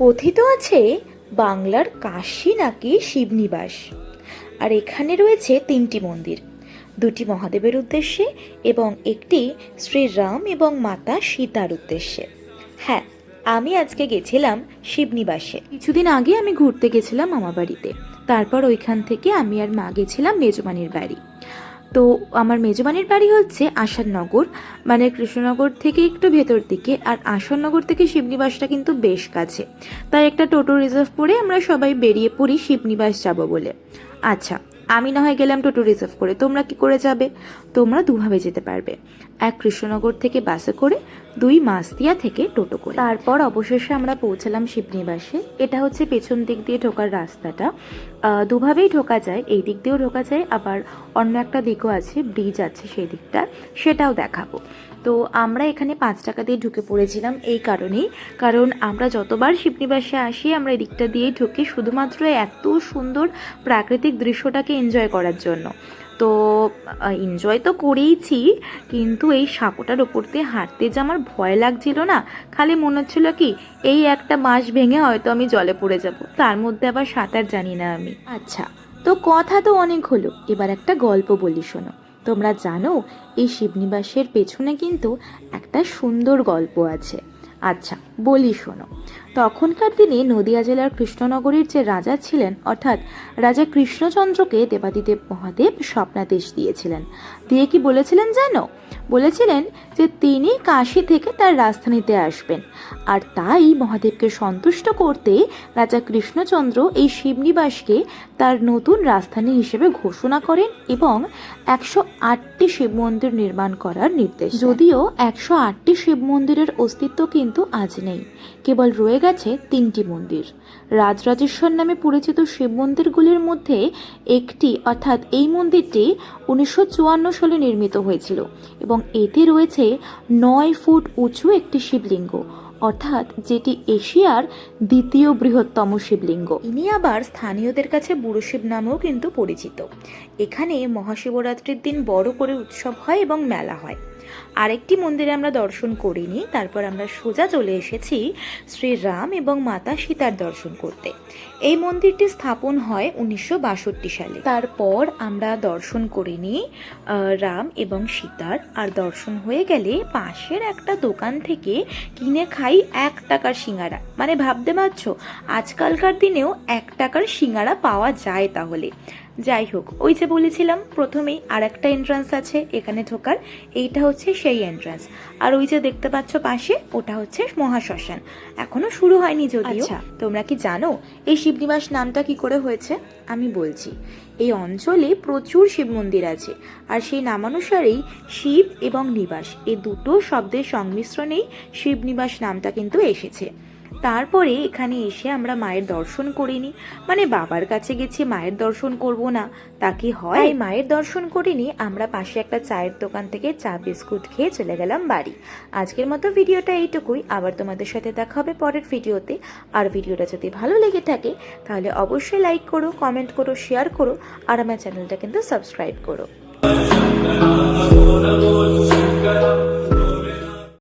কথিত আছে বাংলার কাশী নাকি শিবনিবাস। আর এখানে রয়েছে 3টি মন্দির, 2টি মহাদেবের উদ্দেশ্যে এবং একটি শ্রীরাম এবং মাতা সীতার উদ্দেশ্যে। হ্যাঁ, আমি আজকে গেছিলাম শিবনিবাসে। কিছুদিন আগে আমি ঘুরতে গেছিলাম মামাবাড়িতে, তারপর ওইখান থেকে আমি আর মা গেছিলাম মেজবানির বাড়ি। তো আমার মেজবানির বাড়ি হচ্ছে আসাননগর, মানে কৃষ্ণনগর থেকে একটু ভেতর দিকে, আর আসাননগর থেকে শিবনিবাসটা কিন্তু বেশ কাছে। তাই একটা টোটো রিজার্ভ করে আমরা সবাই বেরিয়ে পড়ি শিবনিবাস যাব বলে। আচ্ছা, আমি না হয় গেলাম টোটো রিজার্ভ করে, তোমরা কি করে যাবে? তোমরা দুভাবে যেতে পারবে, এক কৃষ্ণনগর থেকে বাসে করে, 2 মাসদিয়া থেকে টোটো করে। তারপর অবশেষে আমরা পৌঁছালাম শিবনিবাসে। এটা হচ্ছে পেছন দিক দিয়ে ঢোকার রাস্তাটা। দুভাবেই ঢোকা যায়, এই দিক দিয়েও ঢোকা যায়, আবার অন্য একটা দিকও আছে, ব্রিজ আছে সেই দিকটা, সেটাও দেখাবো। তো আমরা এখানে 5 টাকা দিয়ে ঢুকে পড়েছিলাম এই কারণেই, কারণ আমরা যতবার শিবনিবাসে আসি আমরা এই দিকটা দিয়েই ঢুকি শুধুমাত্র এত সুন্দর প্রাকৃতিক দৃশ্যটাকে এনজয় করার জন্য। তো এনজয় তো করেইছি, কিন্তু এই সাঁকোটার ওপর দিয়ে হাঁটতে যে আমার ভয় লাগছিল না, খালি মনে হচ্ছিল কি এই একটা বাঁশ ভেঙে হয়তো আমি জলে পড়ে যাব, তার মধ্যে আবার সাঁতার জানি না আমি। আচ্ছা, তো কথা তো অনেক হলো, এবার একটা গল্প বলি শোনো। তোমরা জানো এই শিবনিবাসের পেছনে কিন্তু একটা সুন্দর গল্প আছে। আচ্ছা বলি শোনো। তখনকার দিনে নদিয়া জেলার কৃষ্ণনগরের যে রাজা ছিলেন, অর্থাৎ রাজা কৃষ্ণচন্দ্রকে দেবাদিদেব মহাদেব স্বপ্নাদেশ দিয়েছিলেন। দিয়ে কি বলেছিলেন জানো? বলেছিলেন যে তিনি কাশী থেকে তার রাজধানীতে আসবেন। আর তাই মহাদেবকে সন্তুষ্ট করতে রাজা কৃষ্ণচন্দ্র এই শিবনিবাসকে তার নতুন রাজধানী হিসেবে ঘোষণা করেন এবং 108টি শিব মন্দির নির্মাণ করার নির্দেশ। যদিও 108টি শিব মন্দিরের অস্তিত্ব কিন্তু আজ নেই, কেবল রয়ে গেছে 3টি মন্দির। রাজরাজেশ্বর নামে পরিচিত শিব মন্দিরগুলির মধ্যে একটি, অর্থাৎ এই মন্দিরটি 1954 সালে নির্মিত হয়েছিল এবং এতে রয়েছে 9 ফুট উঁচু একটি শিবলিঙ্গ, অর্থাৎ যেটি এশিয়ার 2য় বৃহত্তম শিবলিঙ্গ। ইনি আবার স্থানীয়দের কাছে বুড়ো শিব নামেও কিন্তু পরিচিত। এখানে মহাশিবরাত্রির দিন বড় করে উৎসব হয় এবং মেলা হয়। আরেকটি মন্দিরে আমরা দর্শন করিনি, তারপর আমরা সোজা চলে এসেছি শ্রীরাম এবং মাতা সীতার দর্শন করতে। এই মন্দিরটি স্থাপন হয় 1962 সালে। তারপর আমরা দর্শন করিনি রাম এবং সীতার, আর দর্শন হয়ে গেলে পাশের একটা দোকান থেকে কিনে খাই 1 টাকার সিঙ্গারা। মানে ভাবতে পারছো আজকালকার দিনেও 1 টাকার সিঙ্গারা পাওয়া যায়? তাহলে যাই হোক, ওই যে বলেছিলাম প্রথমেই আর একটা এন্ট্রান্স আছে এখানে ঢোকার, এইটা হচ্ছে সেই এন্ট্রান্স। আর ওই যে দেখতে পাচ্ছ পাশে, ওটা হচ্ছে মহাশ্মশান, এখনো শুরু হয়নি যদিও। তোমরা কি জানো এই শিবনিবাস নামটা কি করে হয়েছে? আমি বলছি। এই অঞ্চলে প্রচুর শিব মন্দির আছে, আর সেই নামানুসারেই শিব এবং নিবাস, এই দুটো শব্দের সংমিশ্রণেই শিবনিবাস নামটা কিন্তু এসেছে। তারপরে এখানে এসে আমরা মায়ের দর্শন করিনি, মানে বাবার কাছে গেছি মায়ের দর্শন করব না, তা কি হয়? মায়ের দর্শন করিনি, আমরা পাশে একটা চায়ের দোকান থেকে চা বিস্কুট খেয়ে চলে গেলাম বাড়ি। আজকের মতো ভিডিওটা এইটুকুই, আবার তোমাদের সাথে দেখা হবে পরের ভিডিওতে। আর ভিডিওটা যদি ভালো লেগে থাকে তাহলে অবশ্যই লাইক করো, কমেন্ট করো, শেয়ার করো, আর আমার চ্যানেলটা কিন্তু সাবস্ক্রাইব করো।